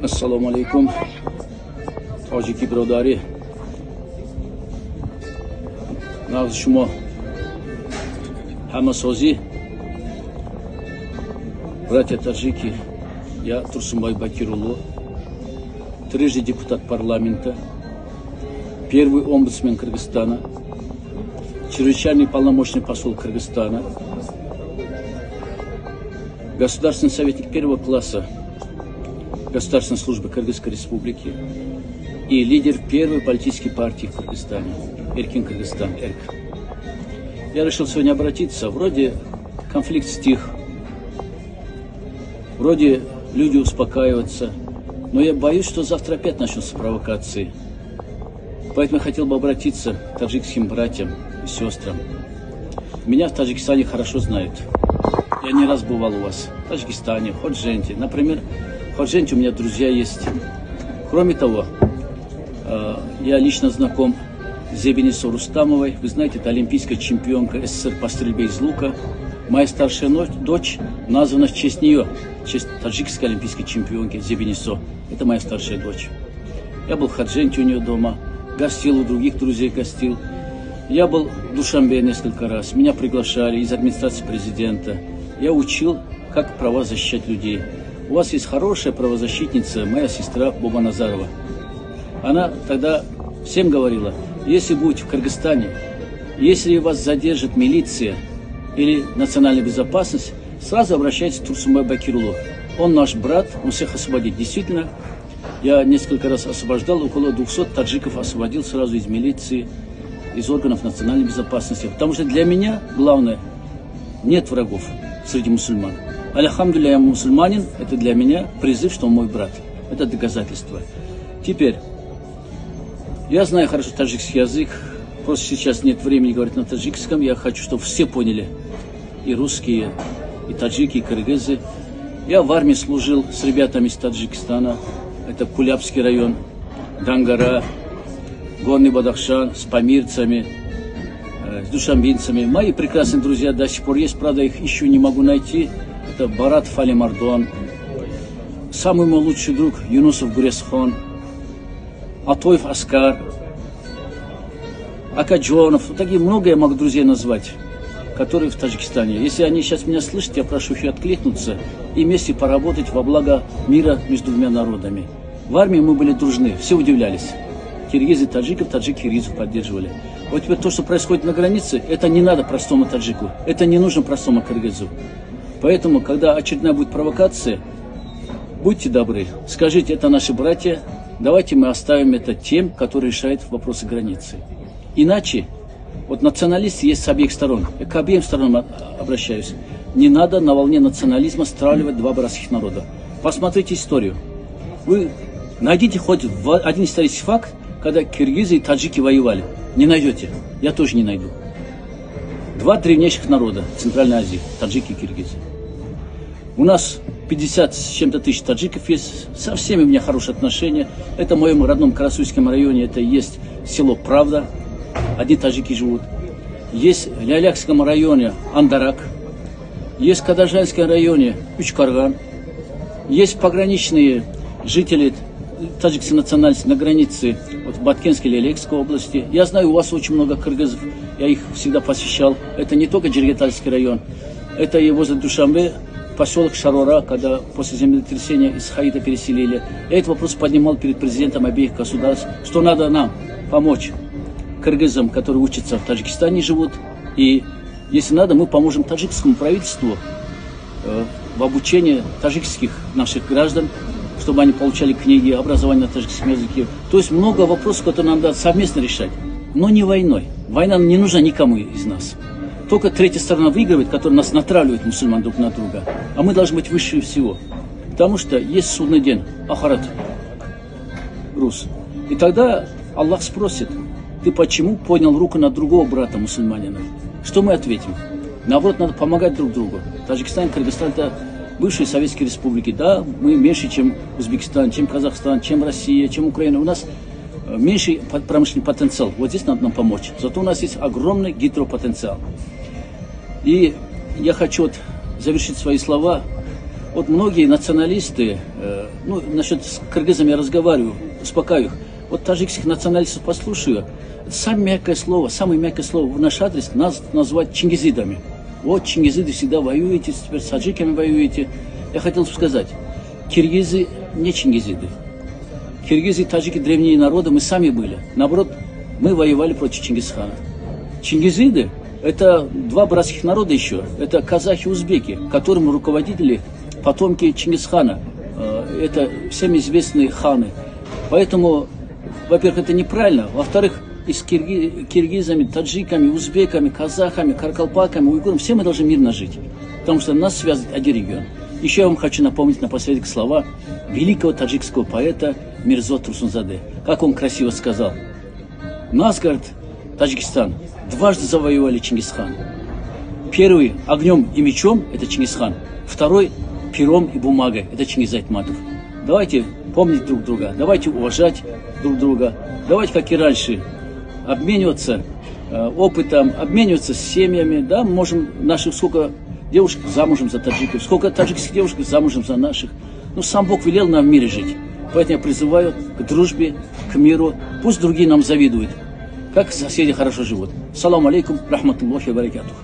Assalomu alaykum. Tojiki birodari. Nag'z shuma hammasozi. Братья таджики, я Турсунбай Бакирулу, трижды депутат парламента, первый омбудсмен Кыргызстана, чрезвычайный полномочный посол Кыргызстана, государственный советник первого класса Государственной службы Кыргызской республики и лидер первой политической партии в Кыргызстане, Эркин Кыргызстан, ЭРК. Я решил сегодня обратиться, вроде конфликт стих, вроде люди успокаиваются, но я боюсь, что завтра опять начнутся провокации. Поэтому я хотел бы обратиться к таджикским братьям и сестрам. Меня в Таджикистане хорошо знают. Я не раз бывал у вас в Таджикистане, в Ходженте. Например, в Ходженте у меня друзья есть. Кроме того, я лично знаком с Зебинисо Рустамовой. Вы знаете, это олимпийская чемпионка СССР по стрельбе из лука. Моя старшая дочь названа в честь нее, в честь таджикской олимпийской чемпионки Зебинисо. Это моя старшая дочь. Я был в Ходженте у нее дома, гостил у других друзей, гостил. Я был в Душанбе несколько раз. Меня приглашали из администрации президента. Я учил, как права защищать людей. У вас есть хорошая правозащитница, моя сестра Боба Назарова. Она тогда всем говорила, если будете в Кыргызстане, если вас задержит милиция или национальная безопасность, сразу обращайтесь к Турсунбай Бакирулу. Он наш брат, он всех освободит. Действительно, я несколько раз освобождал, около 200 таджиков освободил сразу из милиции, из органов национальной безопасности. Потому что для меня главное, нет врагов среди мусульман. Альхамдулилля, я мусульманин, это для меня призыв, что он мой брат. Это доказательство. Теперь, я знаю хорошо таджикский язык, просто сейчас нет времени говорить на таджикском. Я хочу, чтобы все поняли, и русские, и таджики, и кыргызы. Я в армии служил с ребятами из Таджикистана. Это Кулябский район, Дангара, Горный Бадахшан, с памирцами, с душанбинцами. Мои прекрасные друзья до сих пор есть, правда, их еще не могу найти. Это Барат Фали Мардуан, самый мой лучший друг Юнусов Гуресхон, Атоев Аскар, Акаджонов. Такие много я могу друзей назвать, которые в Таджикистане. Если они сейчас меня слышат, я прошу их откликнуться и вместе поработать во благо мира между двумя народами. В армии мы были дружны, все удивлялись. Киргизы таджиков, таджики киргизов поддерживали. Вот теперь то, что происходит на границе, это не надо простому таджику, это не нужно простому кыргызу. Поэтому, когда очередная будет провокация, будьте добры, скажите, это наши братья, давайте мы оставим это тем, которые решают вопросы границы. Иначе, вот националисты есть с обеих сторон, я к обеим сторонам обращаюсь. Не надо на волне национализма стравливать два братских народа. Посмотрите историю. Вы найдите хоть один исторический факт, когда киргизы и таджики воевали. Не найдете. Я тоже не найду. Два древнейших народа в Центральной Азии, таджики и киргизы. У нас 50 с чем-то тысяч таджиков есть, со всеми у меня хорошие отношения. Это в моем родном Карасуйском районе, это есть село Правда, одни таджики живут. Есть в Лялякском районе Андарак, есть в Кадажанском районе Учкарган, есть пограничные жители таджикской национальности на границе вот, в Баткенской или Лялекской области. Я знаю, у вас очень много кыргызов, я их всегда посещал. Это не только Джиргетальский район, это и возле Душанбе, поселок Шарора, когда после землетрясения из Хаита переселили. Я этот вопрос поднимал перед президентом обеих государств, что надо нам помочь кыргызам, которые учатся в Таджикистане, живут. И если надо, мы поможем таджикскому правительству в обучении таджикских наших граждан, чтобы они получали книги, образование на таджикском языке. То есть много вопросов, которые нам надо совместно решать, но не войной. Война не нужна никому из нас. Только третья сторона выигрывает, которая нас натравливает, мусульман, друг на друга. А мы должны быть выше всего. Потому что есть судный день, ахарат, груз. И тогда Аллах спросит, ты почему поднял руку на другого брата мусульманина? Что мы ответим? Наоборот, надо помогать друг другу. Таджикистан, Кыргызстан – это бывшие советские республики. Да, мы меньше, чем Узбекистан, чем Казахстан, чем Россия, чем Украина. У нас меньший промышленный потенциал. Вот здесь надо нам помочь. Зато у нас есть огромный гидропотенциал. И я хочу завершить свои слова Вот многие националисты, ну, насчет с кыргызами я разговариваю, успокаиваю их. Вот таджикских националистов послушаю, самое мягкое слово в наш адрес нас назвать чингизидами. Вот чингизиды всегда воюете, теперь с таджиками воюете. Я хотел бы сказать, киргизы не чингизиды. Киргизы и таджики древние народы, мы сами были. Наоборот, мы воевали против Чингисхана. Чингизиды – это два братских народа еще. Это казахи и узбеки, которым руководители потомки Чингисхана. Это всем известные ханы. Поэтому, во-первых, это неправильно. Во-вторых, и с киргизами, таджиками, узбеками, казахами, каракалпаками, уйгурами, все мы должны мирно жить. Потому что нас связывает один регион. Еще я вам хочу напомнить напоследок слова великого таджикского поэта Мирзо Турсунзаде. Как он красиво сказал. Нас, говорит, Таджикистан, дважды завоевали Чингисхан. Первый огнем и мечом – это Чингисхан. Второй пером и бумагой – это Чингиз Айтматов. Давайте помнить друг друга, давайте уважать друг друга, давайте, как и раньше, обмениваться опытом, обмениваться семьями. Да, мы можем наших сколько девушек замужем за таджиков, сколько таджикских девушек замужем за наших. Ну, сам Бог велел нам в мире жить. Поэтому я призываю к дружбе, к миру. Пусть другие нам завидуют, как соседи хорошо живут. Салам алейкум, рахматуллахи ва баракатух.